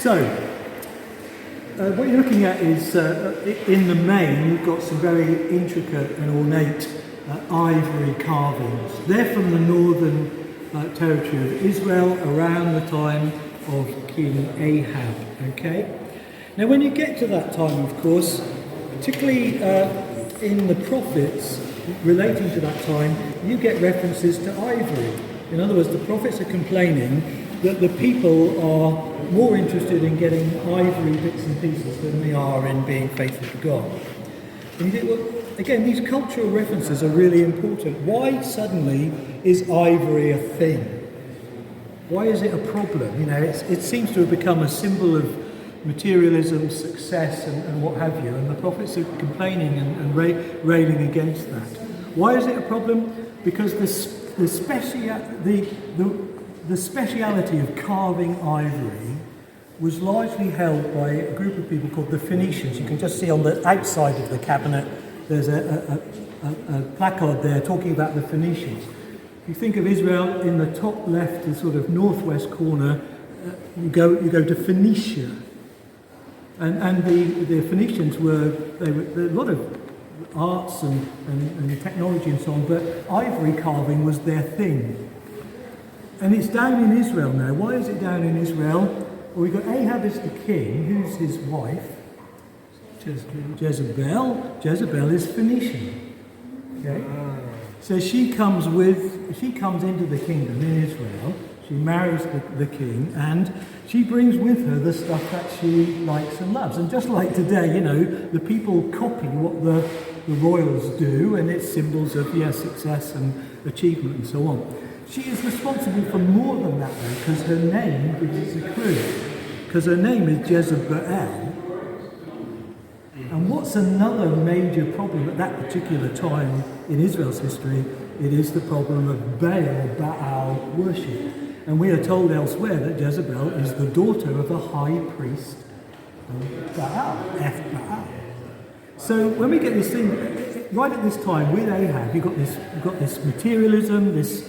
So, what you're looking at is, in the main, you've got some very intricate and ornate ivory carvings. They're from the northern territory of Israel around the time of King Ahab, okay? Now when you get to that time, of course, particularly in the prophets relating to that time, you get references to ivory. In other words, the prophets are complaining that the people are more interested in getting ivory bits and pieces than they are in being faithful to God. And you think, well, again, these cultural references are really important. Why suddenly is ivory a thing? Why is it a problem? You know, it seems to have become a symbol of materialism, success, and what have you. And the prophets are complaining and railing against that. Why is it a problem? Because the speciality of carving ivory was largely held by a group of people called the Phoenicians. You can just see on the outside of the cabinet there's a placard there talking about the Phoenicians. If you think of Israel, in the top left, the sort of northwest corner, you go to Phoenicia. And the Phoenicians were a lot of arts and technology and so on, but ivory carving was their thing. And it's down in Israel now. Why is it down in Israel? Well, we've got Ahab as the king, who's his wife, Jezebel. Jezebel is Phoenician. Okay? So she comes into the kingdom in Israel. She marries the king, and she brings with her the stuff that she likes and loves. And just like today, you know, the people copy what the royals do, and it's symbols of success and achievement and so on. She is responsible for more than that, though, because her name gives us a clue. Because her name is Jezebel. And what's another major problem at that particular time in Israel's history? It is the problem of Baal worship. And we are told elsewhere that Jezebel is the daughter of a high priest of Baal, Baal. So when we get this thing, right at this time with Ahab, you've got this materialism, this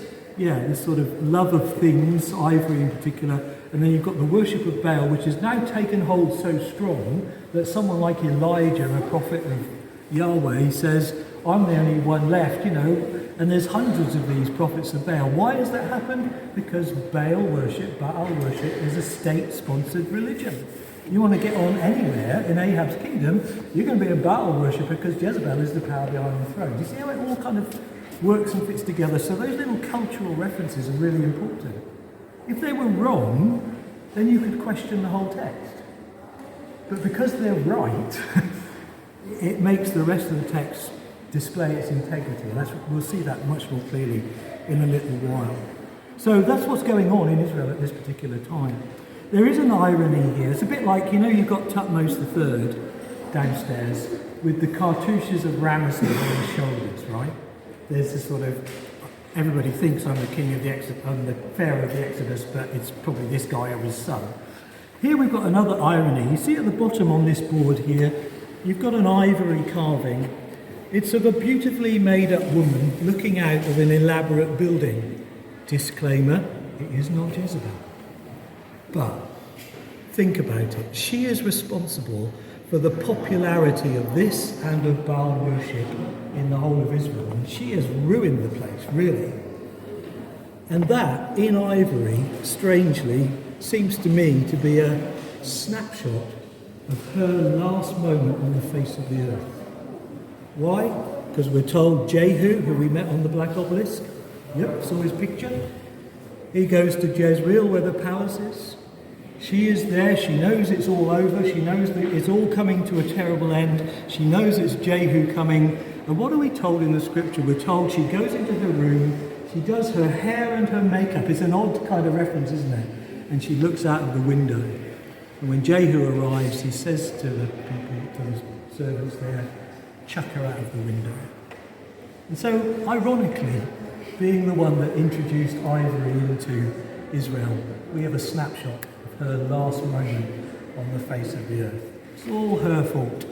sort of love of things, ivory in particular, and then you've got the worship of Baal, which has now taken hold so strong that someone like Elijah, a prophet of Yahweh, says, I'm the only one left, you know, and there's hundreds of these prophets of Baal. Why has that happened? Because Baal worship is a state-sponsored religion. You want to get on anywhere in Ahab's kingdom, you're going to be a Baal worshipper because Jezebel is the power behind the throne. Do you see how it all kind of works and fits together? So those little cultural references are really important. If they were wrong, then you could question the whole text. But because they're right, it makes the rest of the text display its integrity. And we'll see that much more clearly in a little while. So that's what's going on in Israel at this particular time. There is an irony here. It's a bit like, you know, you've got Tutmos III downstairs with the cartouches of Ramesses on his shoulders, right? There's this sort of, everybody thinks I'm the king of the Exodus, I'm the pharaoh of the Exodus, but it's probably this guy or his son. Here we've got another irony. You see at the bottom on this board here, you've got an ivory carving. It's of a beautifully made up woman looking out of an elaborate building. Disclaimer, it is not Jezebel. But think about it. She is responsible for the popularity of this and of Baal worship in the whole of Israel. And she has ruined the place, really. And that, in ivory, strangely, seems to me to be a snapshot of her last moment on the face of the earth. Why? Because we're told Jehu, who we met on the Black Obelisk, saw his picture. He goes to Jezreel, where the palace is. She is there, she knows it's all over, she knows that it's all coming to a terrible end, she knows it's Jehu coming. And what are we told in the scripture? We're told she goes into her room, she does her hair and her makeup. It's an odd kind of reference, isn't it? And she looks out of the window. And when Jehu arrives, he says to the people, to the servants there, chuck her out of the window. And so, ironically, being the one that introduced ivory into Israel, we have a snapshot of her last moment on the face of the earth. It's all her fault.